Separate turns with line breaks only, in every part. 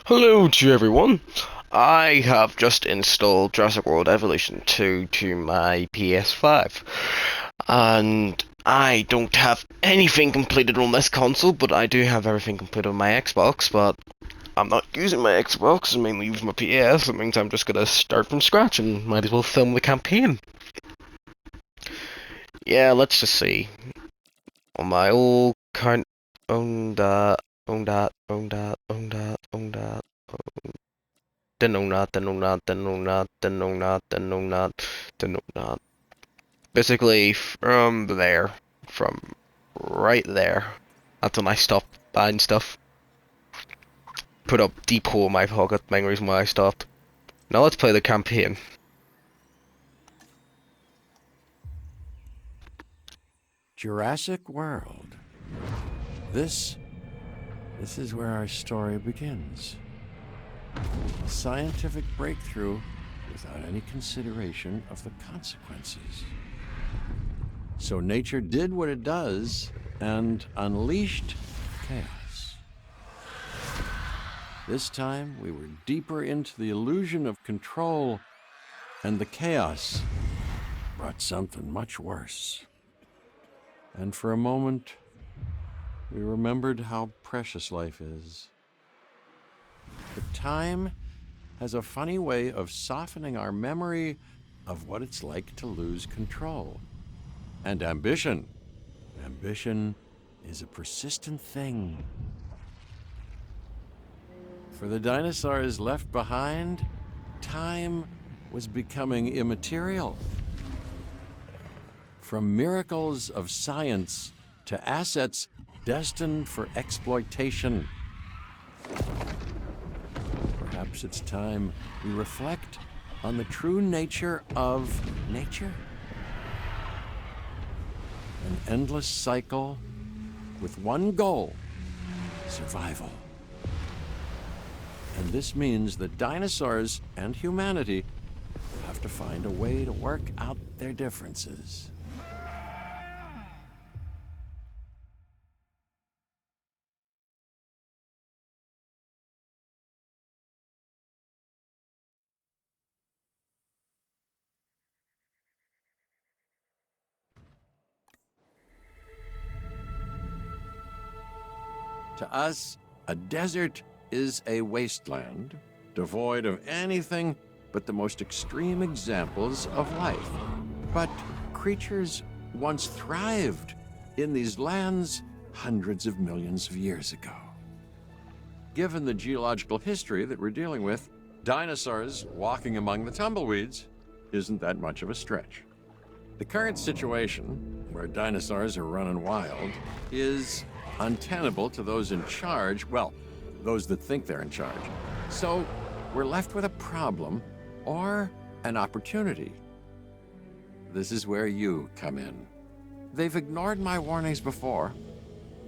Hello to everyone. I have just installed Jurassic World Evolution 2 to my PS5, and I don't have anything completed on this console, but I do have everything completed on my Xbox. But I'm not using my Xbox, I'm mainly using my PS. It means I'm just gonna start from scratch and might as well film the campaign. Yeah, let's just see. On my old current own that, own that, own that, own that, own that. Then no not, then no not, then no not, then no not, then no not, then no not. Basically, from right there, that's when I stopped buying stuff. Put up deep hole in my pocket, main reason why I stopped. Now let's play the campaign.
Jurassic World. This is where our story begins. A scientific breakthrough without any consideration of the consequences. So nature did what it does and unleashed chaos. This time we were deeper into the illusion of control, and the chaos brought something much worse. And for a moment, we remembered how precious life is. But time has a funny way of softening our memory of what it's like to lose control. And ambition. Ambition is a persistent thing. For the dinosaurs left behind, time was becoming immaterial. From miracles of science to assets destined for exploitation. Perhaps it's time we reflect on the true nature of nature. An endless cycle with one goal: survival. And this means that dinosaurs and humanity have to find a way to work out their differences. To us, a desert is a wasteland, devoid of anything but the most extreme examples of life. But creatures once thrived in these lands hundreds of millions of years ago. Given the geological history that we're dealing with, dinosaurs walking among the tumbleweeds isn't that much of a stretch. The current situation, where dinosaurs are running wild, is untenable to those in charge, well, those that think they're in charge. So we're left with a problem or an opportunity. This is where you come in. They've ignored my warnings before,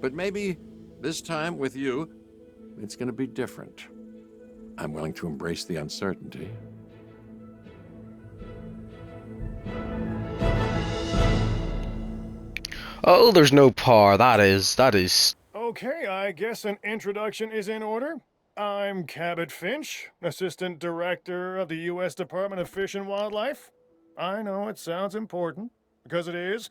but maybe this time with you, it's going to be different. I'm willing to embrace the uncertainty.
Oh, there's no par. That is.
Okay, I guess an introduction is in order. I'm Cabot Finch, Assistant Director of the U.S. Department of Fish and Wildlife. I know it sounds important, because it is,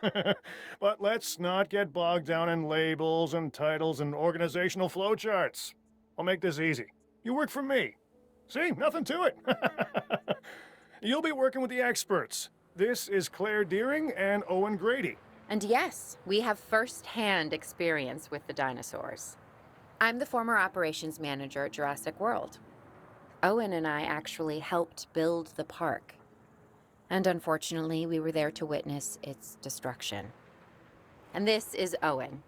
but let's not get bogged down in labels and titles and organizational flowcharts. I'll make this easy. You work for me. See, nothing to it. You'll be working with the experts. This is Claire Deering and Owen Grady.
And yes, we have first-hand experience with the dinosaurs. I'm the former operations manager at Jurassic World. Owen and I actually helped build the park. And unfortunately, we were there to witness its destruction. And this is Owen.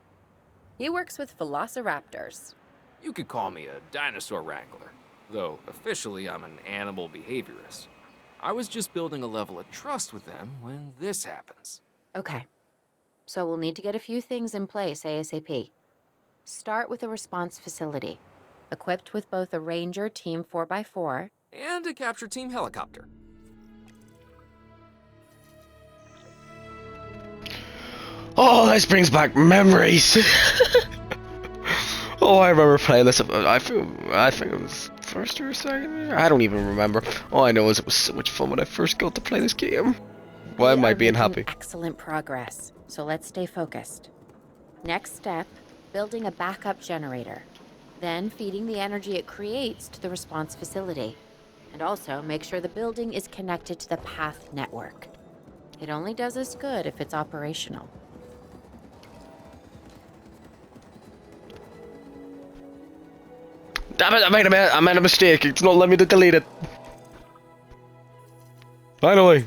He works with velociraptors.
You could call me a dinosaur wrangler, though officially I'm an animal behaviorist. I was just building a level of trust with them when this happens.
Okay. So we'll need to get a few things in place ASAP. Start with a response facility, equipped with both a Ranger Team 4x4
And a capture team helicopter.
Oh, this brings back memories. Oh, I remember playing this. I think it was first or second? I don't even remember. All I know is it was so much fun when I first got to play this game. Why
We
am I
are
being
making
happy?
excellent progress, so let's stay focused. Next step, building a backup generator. Then feeding the energy it creates to the response facility. And also make sure the building is connected to the path network. It only does us good if it's operational.
Damn it, I made a mistake. It's not letting me to delete it. Finally.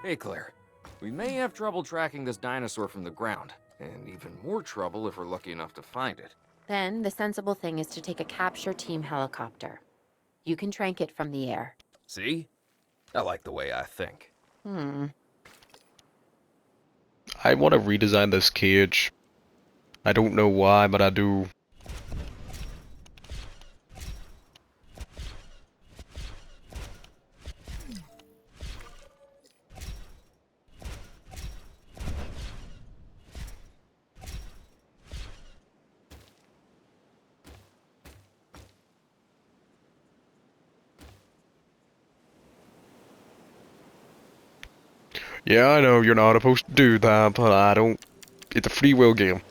Hey, Claire. We may have trouble tracking this dinosaur from the ground, and even more trouble if we're lucky enough to find it.
Then the sensible thing is to take a capture team helicopter. You can trank it from the air.
See? I like the way I think.
I want to redesign this cage. I don't know why, but I do. Yeah, I know you're not supposed to do that, but I don't. It's a free will game.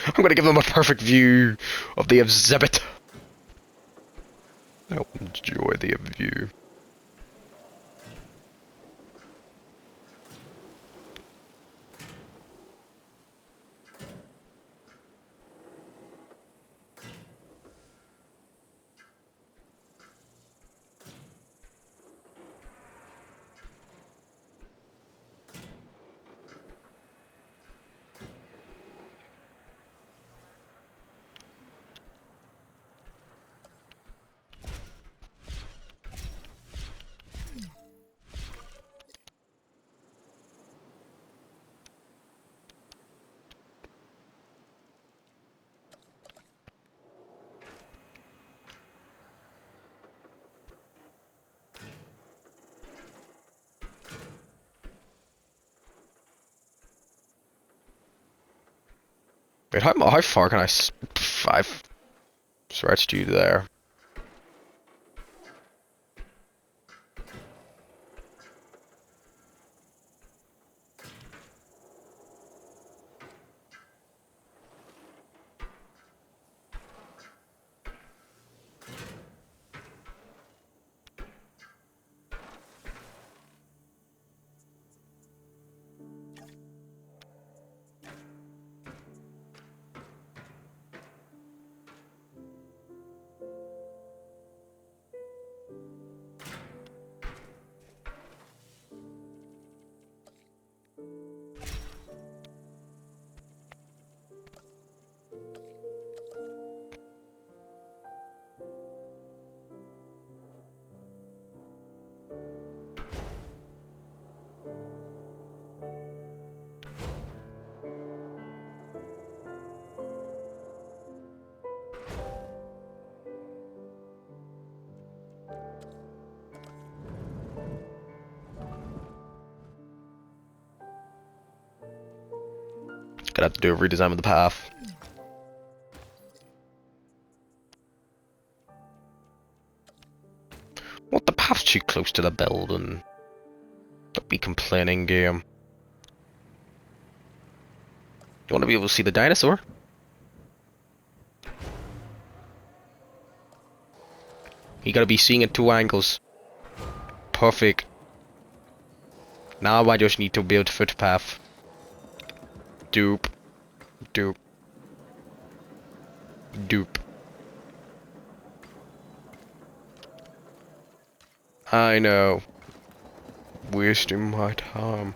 I'm gonna give them a perfect view of the exhibit. I'll enjoy the view. Wait, how far can I've stretched you there? Gonna have to do a redesign of the path. What, the path's too close to the building? Don't be complaining, game. You want to be able to see the dinosaur? You gotta be seeing at 2 angles. Perfect. Now I just need to build footpath. Doop. Doop. Dupe. I know. Wasting my time.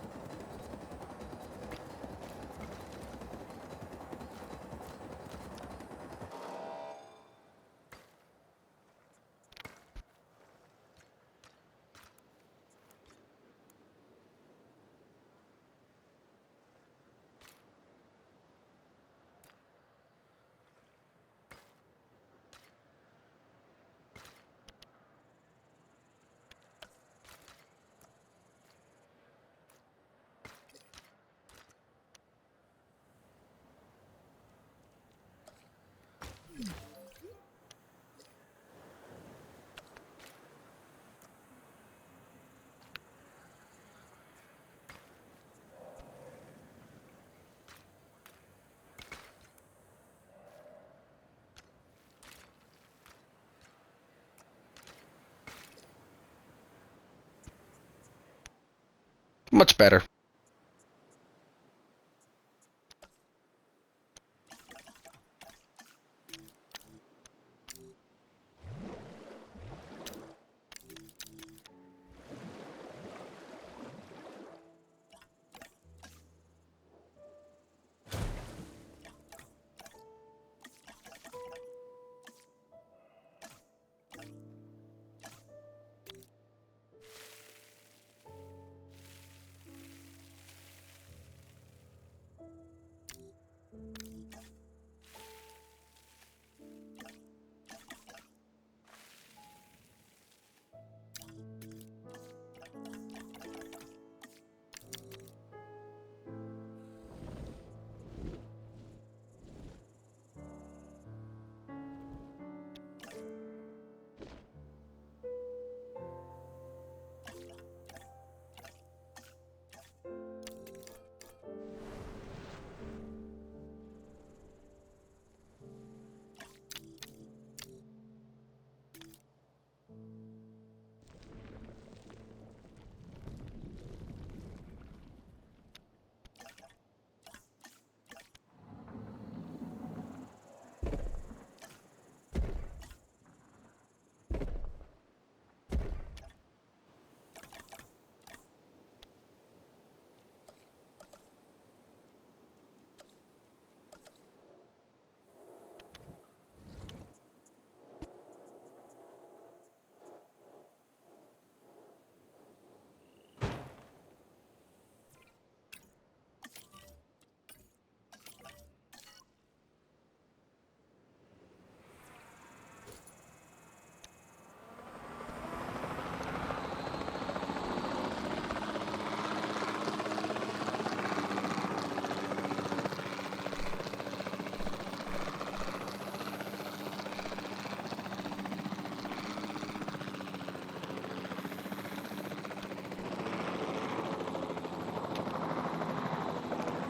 Much better.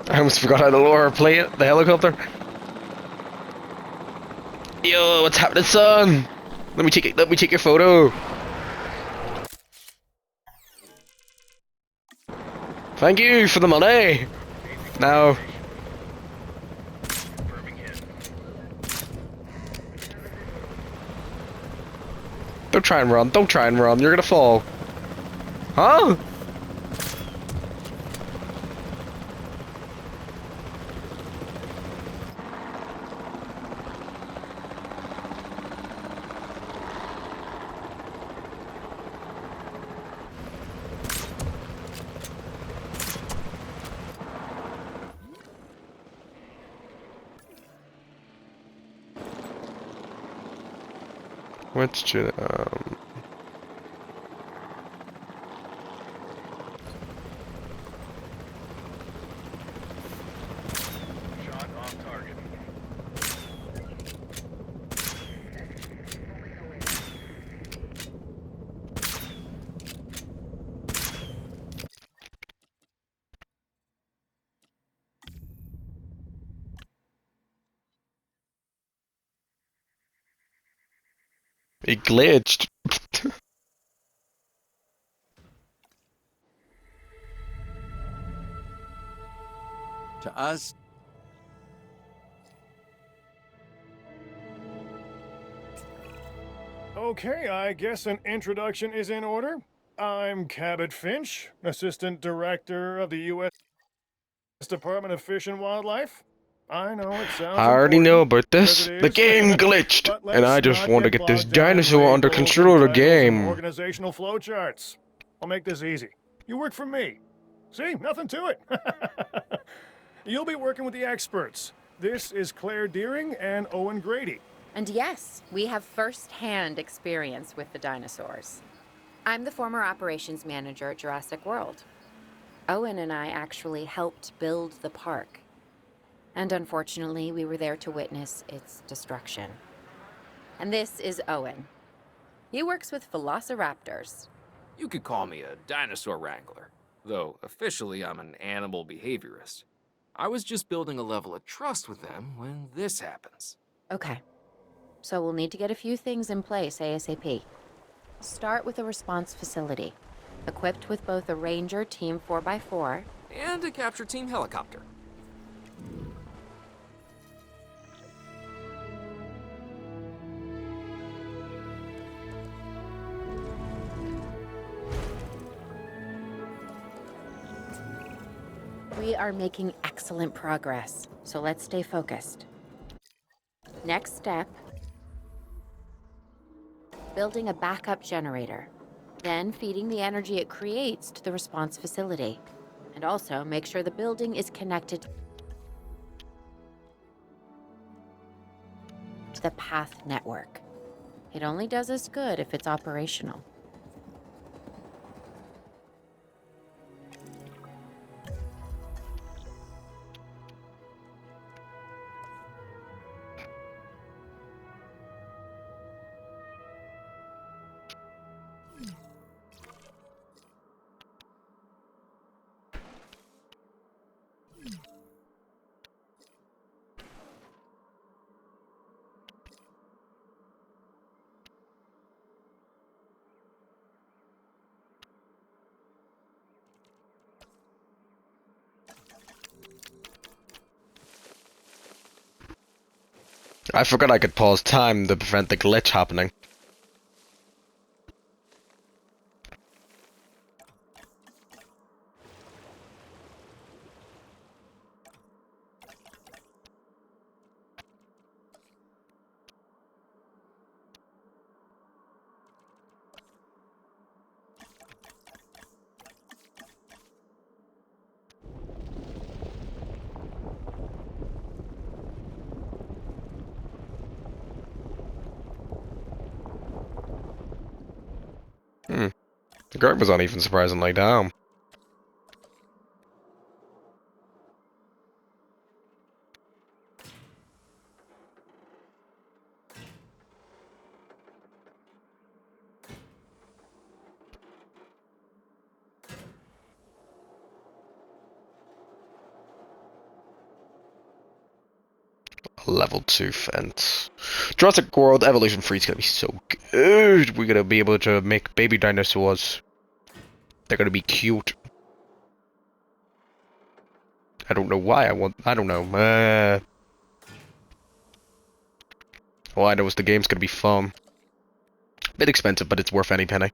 I almost forgot how to lower our plane, the helicopter. Yo, what's happening, son? Let me take your photo. Thank you for the money. Now. Don't try and run. Don't try and run. You're gonna fall. Huh? Which
Shot off target.
it glitched.
To us,
Okay, I guess an introduction is in order. I'm Cabot Finch, Assistant Director of the U.S. Department of Fish and Wildlife. I know it sounds
I already know
important,
about
because
this.
it
The
is.
game glitched,
But
and I
let's
just
not
want to
get
get this
bogged down in
dinosaur under
labels
control of
and
the
titles and
game.
organizational flowcharts. I'll make this easy. You work for me. See, nothing to it. You'll be working with the experts. This is Claire Deering and Owen Grady.
And yes, we have first-hand experience with the dinosaurs. I'm the former operations manager at Jurassic World. Owen and I actually helped build the park. And unfortunately, we were there to witness its destruction. And this is Owen. He works with velociraptors.
You could call me a dinosaur wrangler, though officially I'm an animal behaviorist. I was just building a level of trust with them when this happens.
Okay. So we'll need to get a few things in place ASAP. Start with a response facility, equipped with both a Ranger Team 4x4
And a capture team helicopter.
We are making excellent progress, so let's stay focused. Next step, building a backup generator, then feeding the energy it creates to the response facility. And also make sure the building is connected to the path network. It only does us good if it's operational.
I forgot I could pause time to prevent the glitch happening. The guard was uneven, surprisingly. Damn. Level 2 fence. Jurassic World Evolution 3 is gonna be so good. We're gonna be able to make baby dinosaurs. They're gonna be cute. I don't know why I don't know. All I know is the game's gonna be fun. Bit expensive, but it's worth any penny.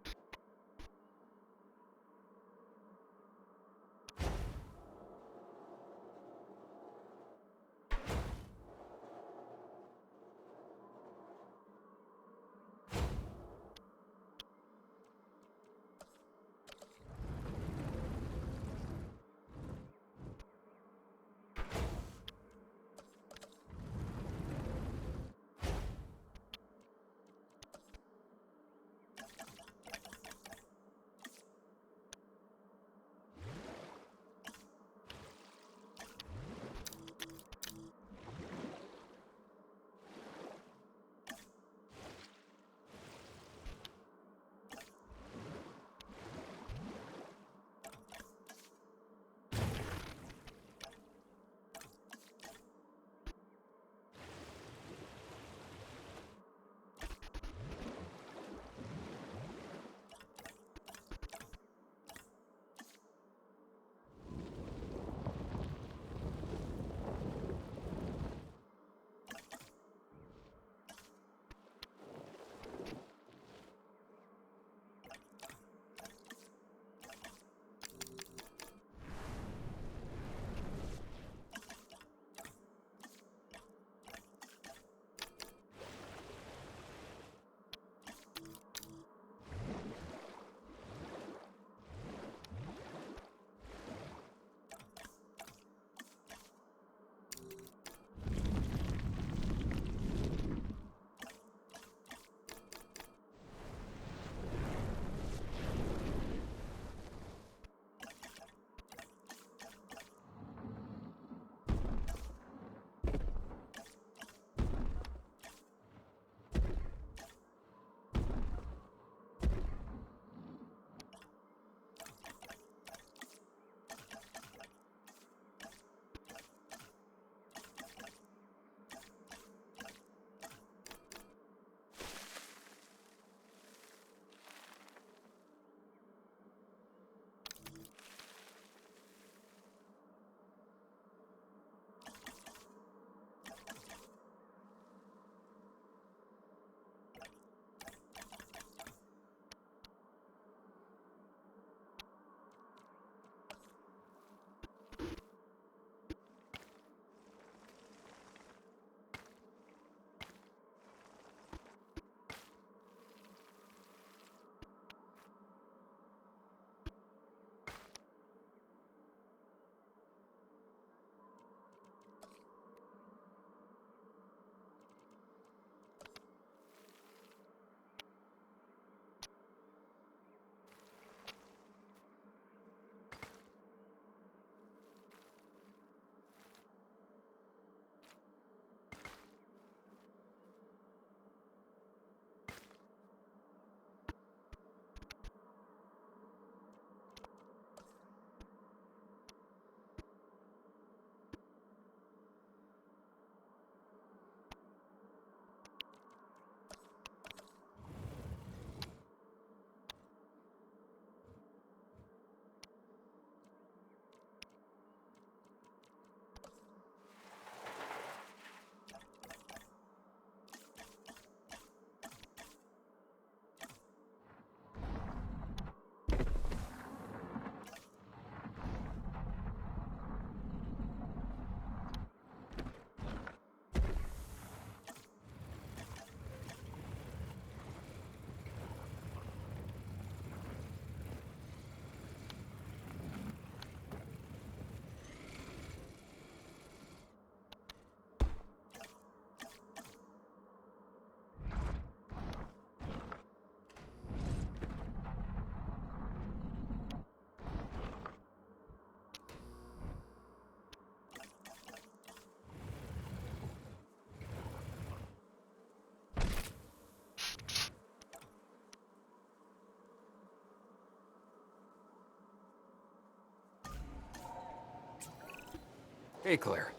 Hey, Claire.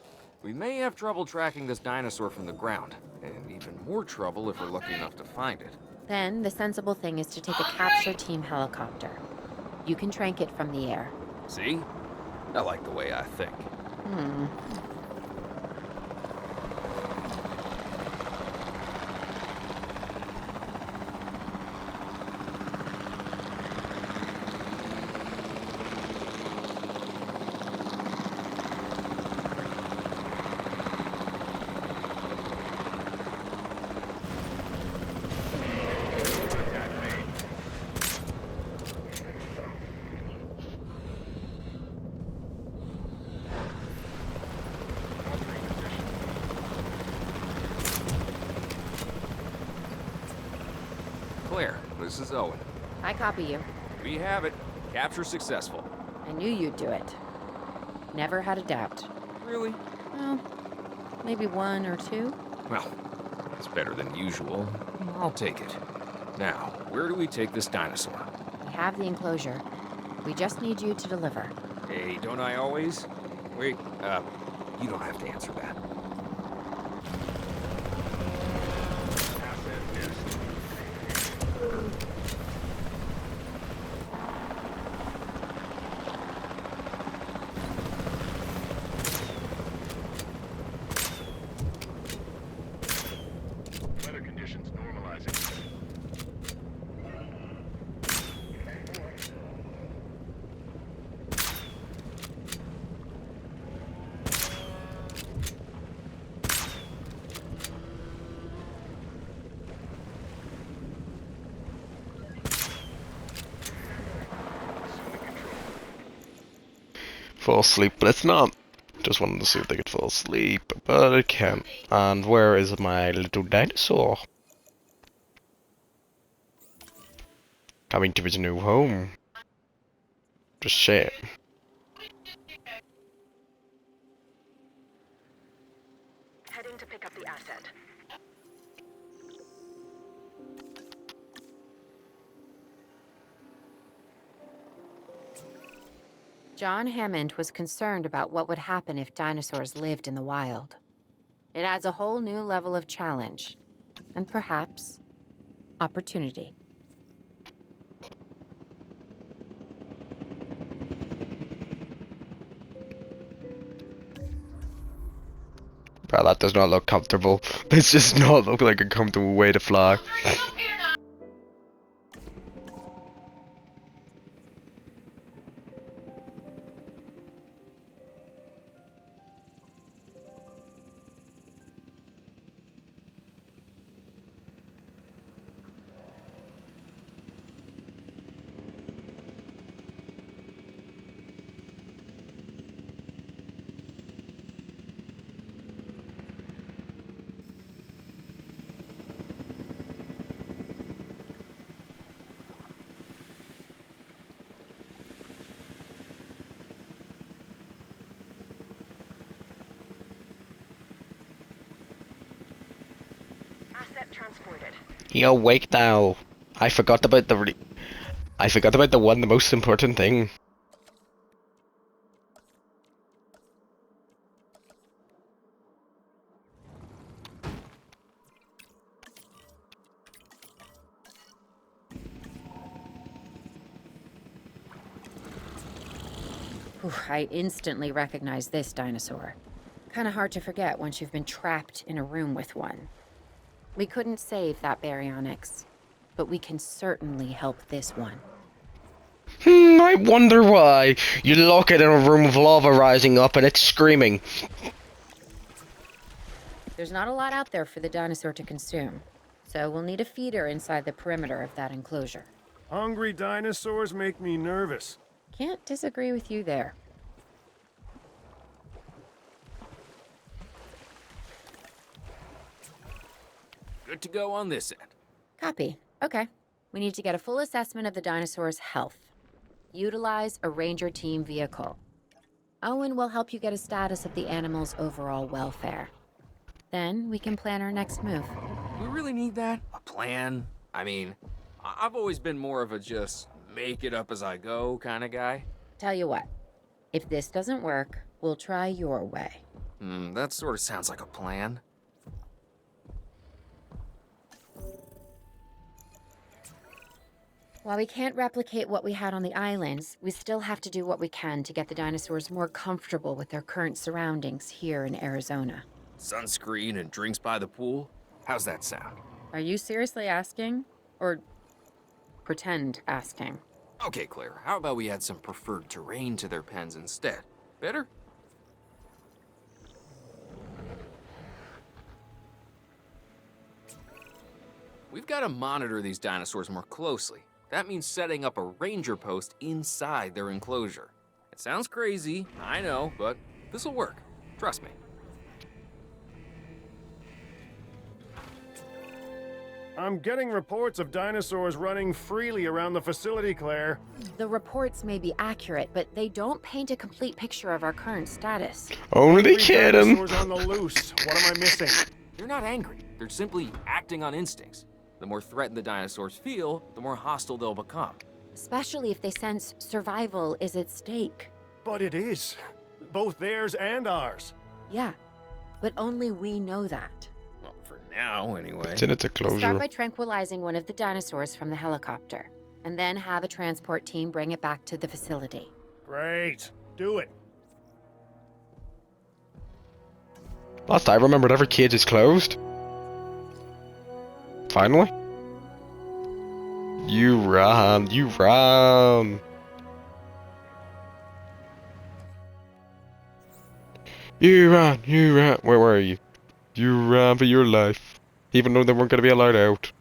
We may have trouble tracking this dinosaur from the ground, and even more trouble if we're lucky enough to find it.
Then the sensible thing is to take a capture team helicopter. You can trank it from the air.
See? I like the way I think.
Hmm.
Claire, this is Owen.
I copy you.
We have it. Capture successful.
I knew you'd do it. Never had a doubt.
Really?
Well, maybe one or two.
Well, it's better than usual. I'll take it. Now, where do we take this dinosaur?
We have the enclosure. We just need you to deliver.
Hey, don't I always? Wait, you don't have to answer that.
Weather conditions normalizing.
Fall asleep, but it's not. Just wanted to see if they could fall asleep, but it can't. And where is my little dinosaur? Coming to his new home. Just shit.
Heading to pick up the asset.
John Hammond was concerned about what would happen if dinosaurs lived in the wild. It adds a whole new level of challenge, and perhaps opportunity.
Bro, that does not look comfortable. This does not look like a comfortable way to fly.
Asset transported.
You're awake now. I forgot about the the most important thing.
Whew, I instantly recognize this dinosaur. Kinda hard to forget once you've been trapped in a room with one. We couldn't save that baryonyx, but we can certainly help this one.
I wonder why. You lock it in a room with lava rising up and it's screaming.
There's not a lot out there for the dinosaur to consume, so we'll need a feeder inside the perimeter of that enclosure.
Hungry dinosaurs make me nervous.
Can't disagree with you there.
Good to go on this end.
Copy. Okay. We need to get a full assessment of the dinosaur's health. Utilize a ranger team vehicle. Owen will help you get a status of the animal's overall welfare. Then we can plan our next move.
We really need that? A plan? I mean, I've always been more of a just make it up as I go kind of guy.
Tell you what, if this doesn't work, We'll try your way.
That sort of sounds like a plan.
While we can't replicate what we had on the islands, we still have to do what we can to get the dinosaurs more comfortable with their current surroundings here in Arizona.
Sunscreen and drinks by the pool? How's that sound?
Are you seriously asking? Or pretend asking?
Okay, Claire, how about we add some preferred terrain to their pens instead? Better? We've got to monitor these dinosaurs more closely. That means setting up a ranger post inside their enclosure. It sounds crazy, I know, but this'll work. Trust me.
I'm getting reports of dinosaurs running freely around the facility, Claire.
The reports may be accurate, but they don't paint a complete picture of our current status.
Only
Angry
kidding.
dinosaurs on the loose. What am I missing?
They're not angry. They're simply acting on instincts. The more threatened the dinosaurs feel, the more hostile they'll become.
Especially if they sense survival is at stake.
But it is. Both theirs and ours.
Yeah, but only we know that.
Well, for now, anyway.
It's in its
Start
enclosure.
by tranquilizing one of the dinosaurs from the helicopter, and then have a transport team bring it back to the facility.
Great. Do it.
Last I remembered, every cage is closed. Finally. You ran. You ran. You ran. You ran. Where were you? You ran for your life. Even though they weren't going to be allowed out.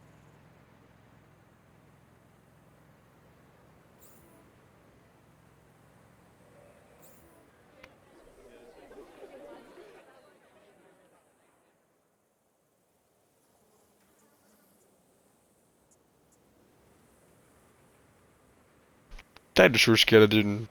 Dinosaur skeleton.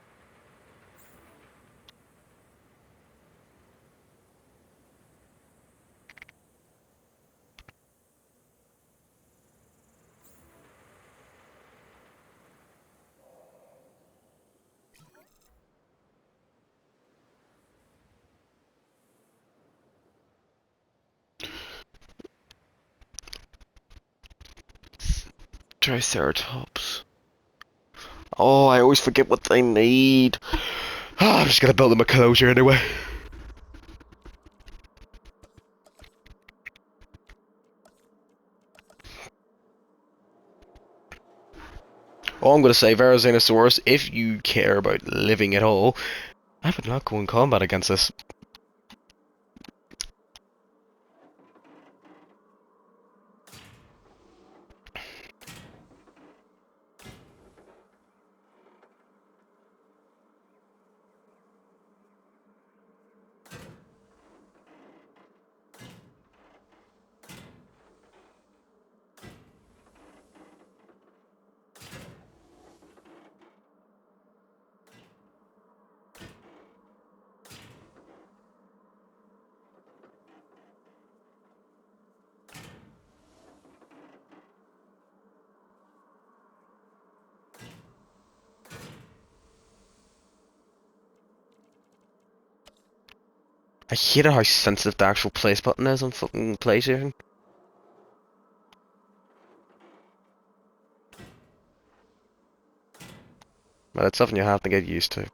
Triceratops. Oh, I always forget what they need. I'm just gonna build them a closure anyway. All I'm gonna say, Verazanosaurus, if you care about living at all, I would not go in combat against this. I hate how sensitive the actual place button is on fucking PlayStation. But it's something you have to get used to.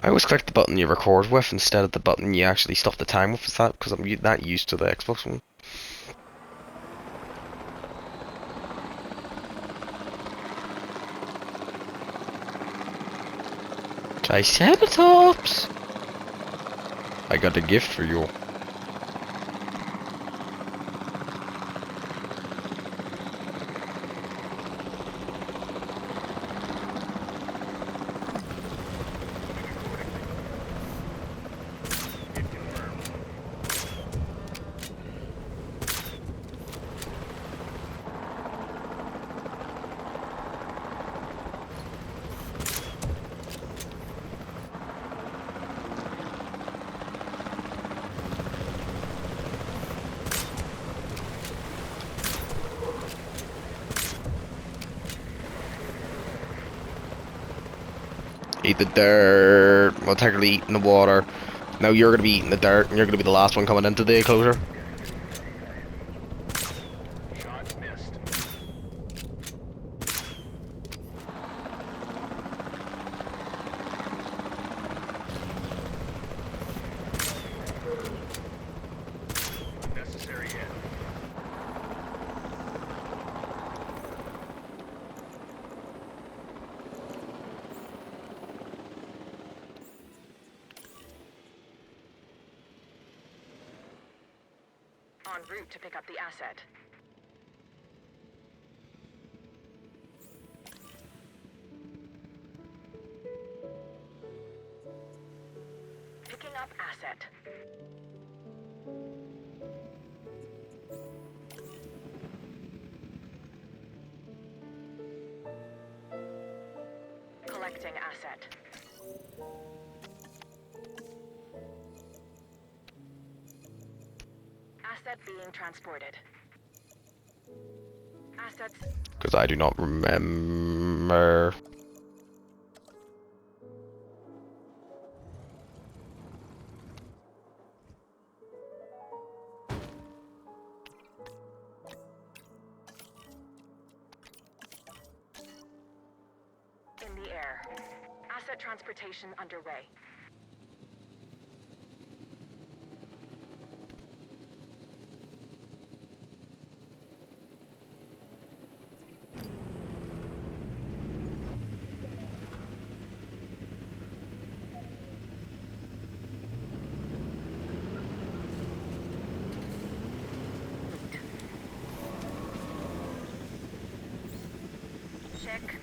I always click the button you record with instead of the button you actually stop the time with. Is that because I'm not used to the Xbox one? Triceratops! I got a gift for you. Eat the dirt. Well, technically eating the water. Now you're gonna be eating the dirt, and you're gonna be the last one coming into the enclosure.
Shot missed. Necessary hit.
En route to pick up the asset. Picking up asset. Collecting asset. Asset being transported. Assets.
Because I do not remember.
In the air. Asset transportation underway. Check.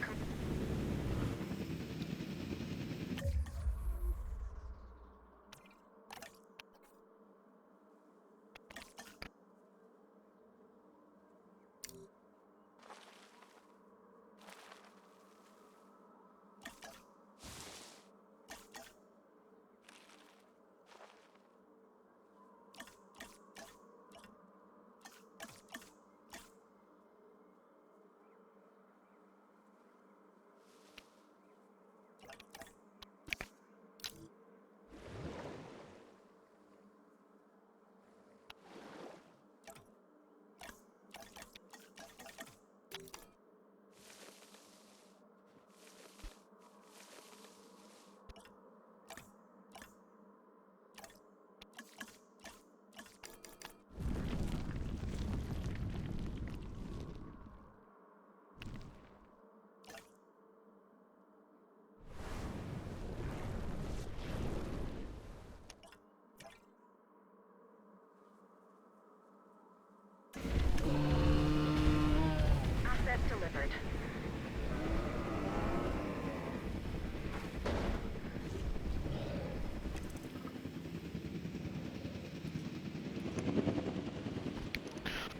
Asset delivered.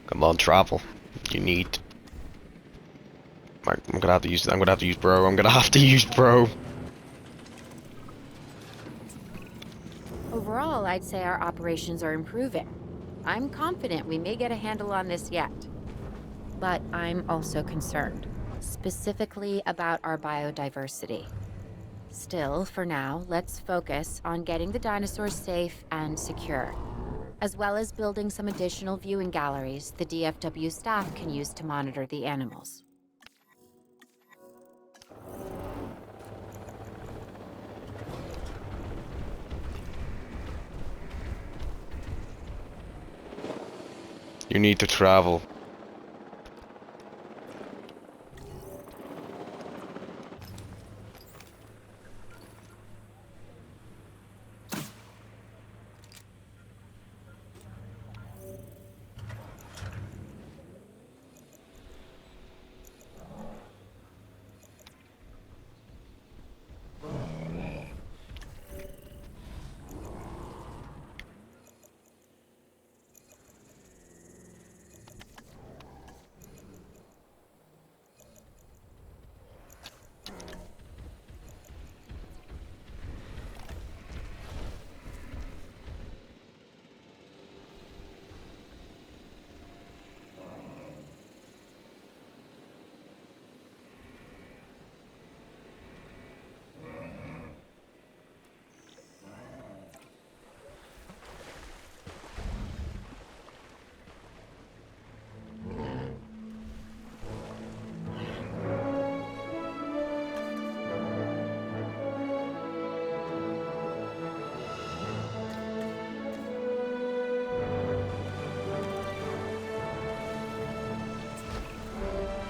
Come on, travel. You need. I'm gonna have to use. I'm gonna have to use bro. I'm gonna have to use bro.
Overall, I'd say our operations are improving. I'm confident we may get a handle on this yet. But I'm also concerned, specifically about our biodiversity. Still, for now, let's focus on getting the dinosaurs safe and secure, as well as building some additional viewing galleries the DFW staff can use to monitor the animals.
You need to travel.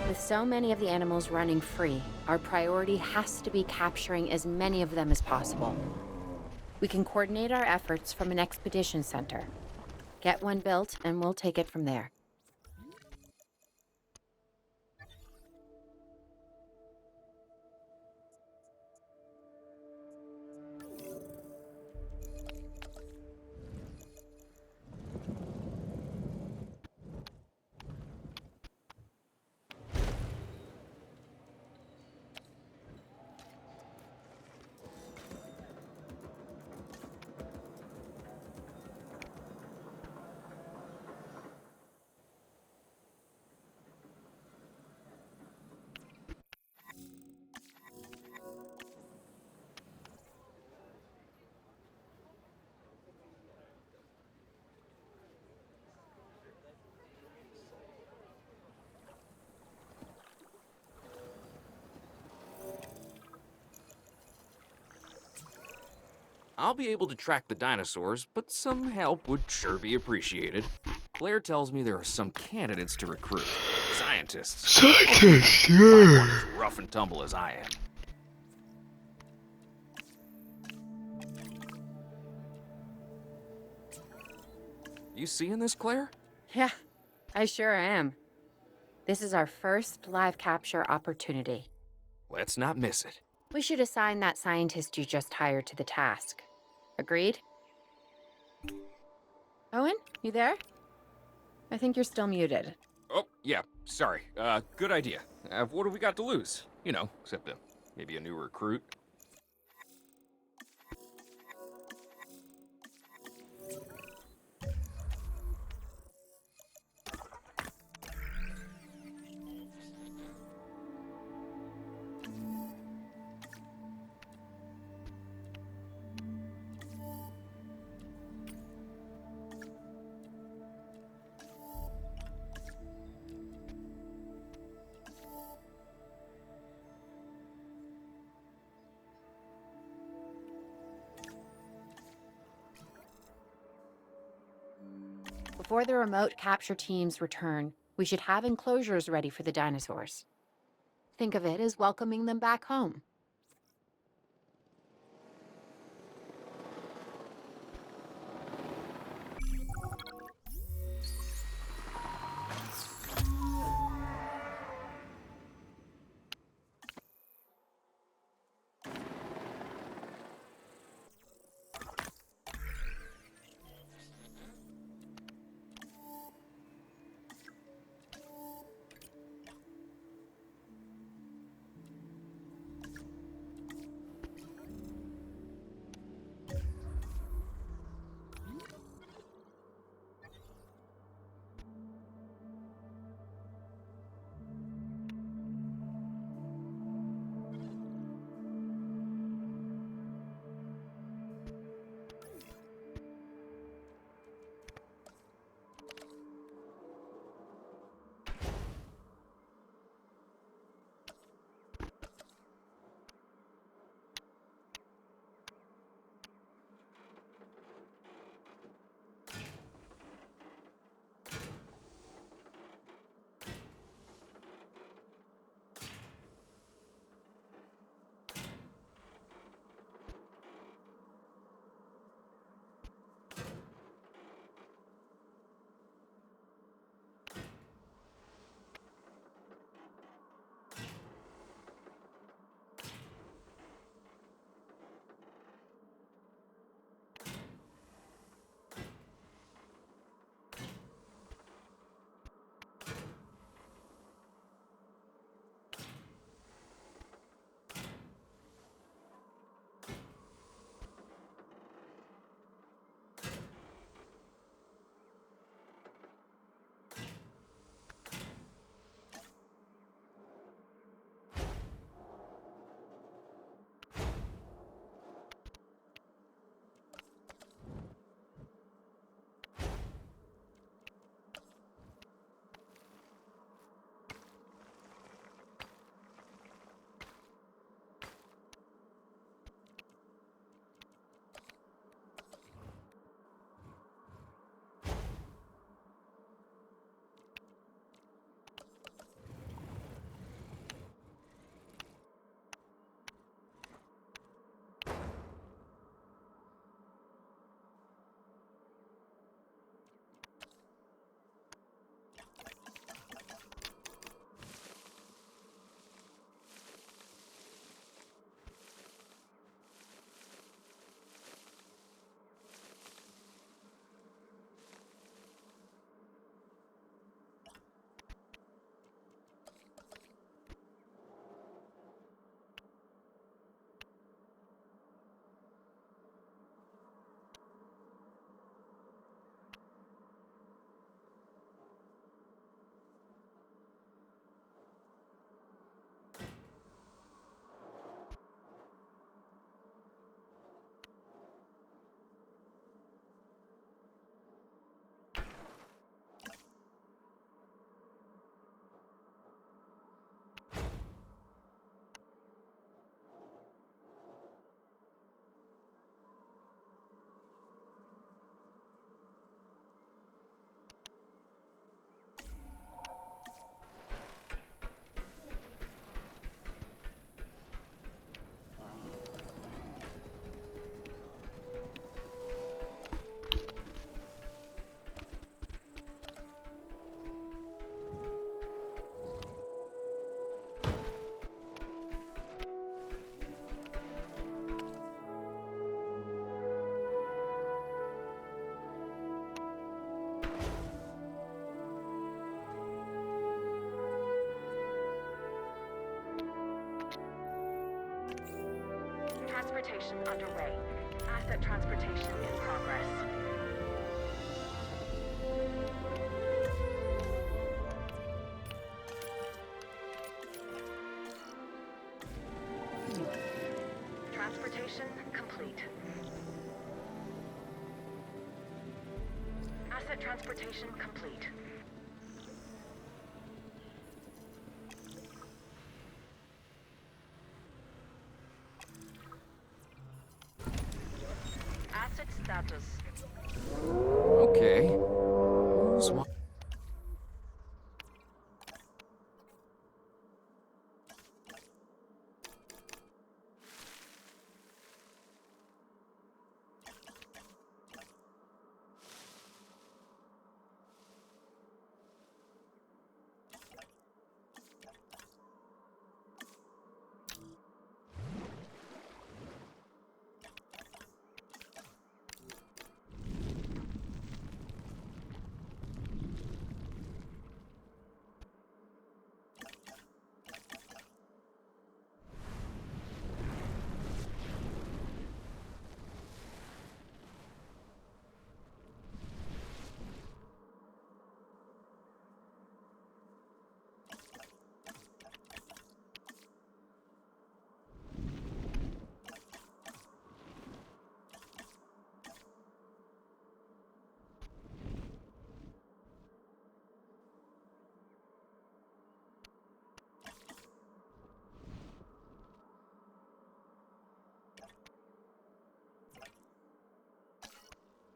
With so many of the animals running free, our priority has to be capturing as many of them as possible. We can coordinate our efforts from an expedition center. Get one built, and we'll take it from there.
I'll be able to track the dinosaurs, but some help would sure be appreciated. Blair tells me there are some candidates to recruit. Scientists.
Scientists,
Find one
yeah.
as rough and tumble as I am. You seeing this, Claire?
Yeah, I sure am. This is our first live capture opportunity.
Let's not miss it.
We should assign that scientist you just hired to the task. Agreed? Owen, you there? I think you're still muted.
Oh, yeah, sorry. Good idea. What do we got to lose? You know, except maybe a new recruit.
Before the remote capture teams return, we should have enclosures ready for the dinosaurs. Think of it as welcoming them back home.
transportation underway. Asset transportation in progress. Transportation complete. Asset transportation complete. Asset status.
Okay. Who's wa-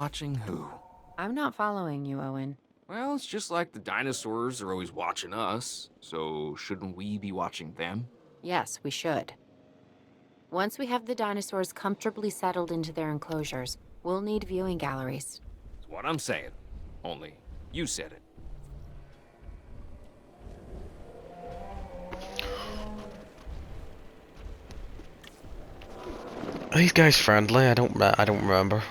watching who?
I'm not following you, Owen.
Well, it's just like the dinosaurs are always watching us, so shouldn't we be watching them?
Yes, we should. Once we have the dinosaurs comfortably settled into their enclosures, we'll need viewing galleries.
That's what I'm saying. Only, you said it.
Are these guys friendly? I don't remember.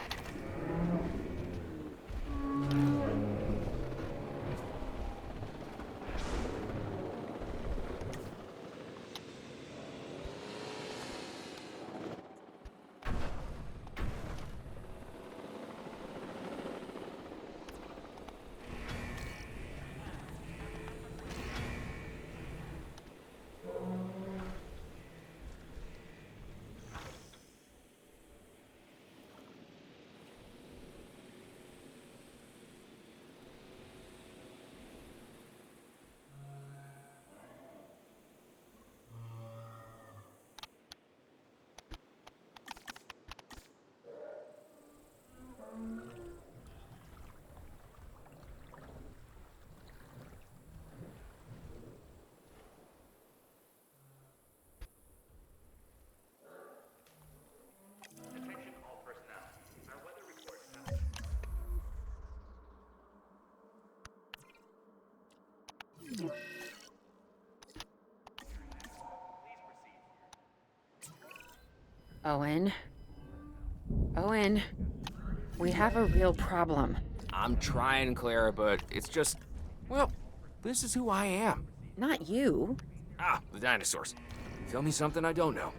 Owen? Owen, we have a real problem.
I'm trying, Claire, but it's just, well, this is who I am.
Not you.
Ah, the dinosaurs. Tell me something I don't know.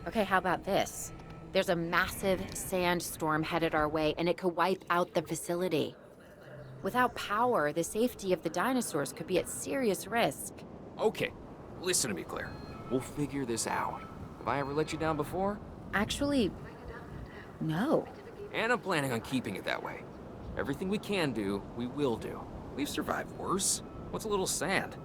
Okay, how about this? There's a massive sandstorm headed our way, and it could wipe out the facility. Without power, the safety of the dinosaurs could be at serious risk.
Okay, listen to me, Claire. We'll figure this out. Have I ever let you down before?
Actually, no.
And I'm planning on keeping it that way. Everything we can do, we will do. We've survived worse. What's a little sand?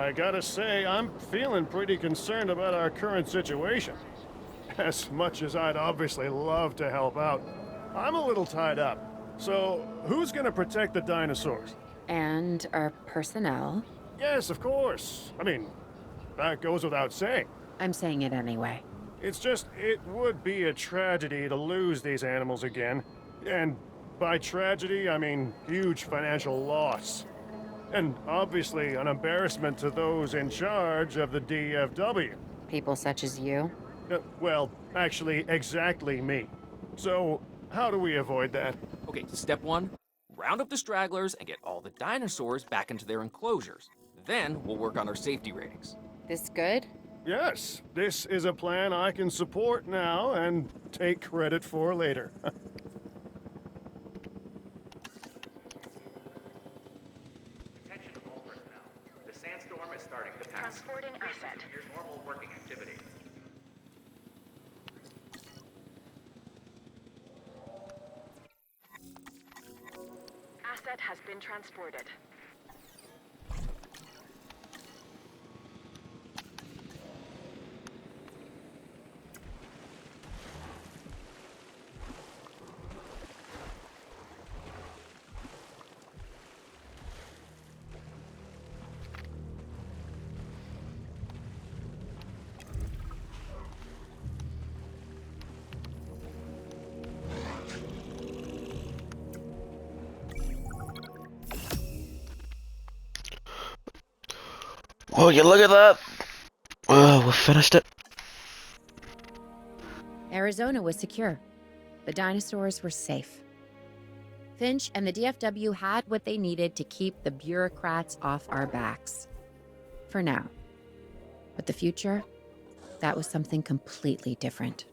I gotta say, I'm feeling pretty concerned about our current situation. As much as I'd obviously love to help out, I'm a little tied up. So, who's gonna protect the dinosaurs?
And our personnel.
Yes, of course. I mean, That goes without saying.
I'm saying it anyway.
It's just, it would be a tragedy to lose these animals again. And by tragedy, I mean huge financial loss. And obviously an embarrassment to those in charge of the DFW.
People such as you?
Well, actually, exactly me. So, how do we avoid that?
Okay, step one, round up the stragglers and get all the dinosaurs back into their enclosures. Then we'll work on our safety ratings.
This good?
Yes, this is a plan I can support now and take credit for later.
Attention all personnel. The sandstorm is starting to pass.
Transporting asset.
Your normal working activity.
Asset has been transported.
Well, you look at that. Oh, we finished it.
Arizona was secure. The dinosaurs were safe. Finch and the DFW had what they needed to keep the bureaucrats off our backs. For now. But the future, that was something completely different.